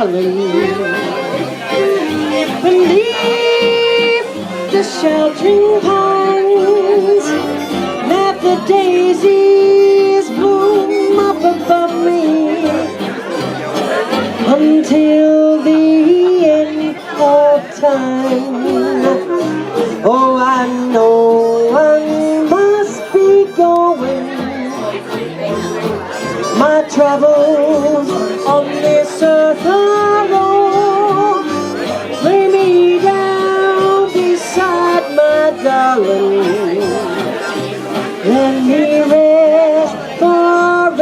darling, beneath the sheltering pines, let the daisies bloom up above me until the end of time. Oh, I know I must be going. My travels on this earth are long. Lay me down beside my darling. Let me rest forevermore.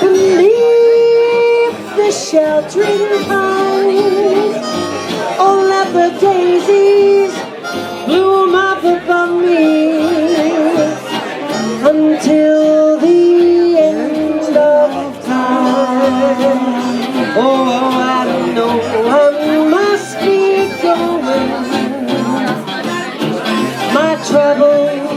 Beneath the sheltering pines, oh, let the daisies bloom up above me until the end of time. Oh, I know I must be going. My troubles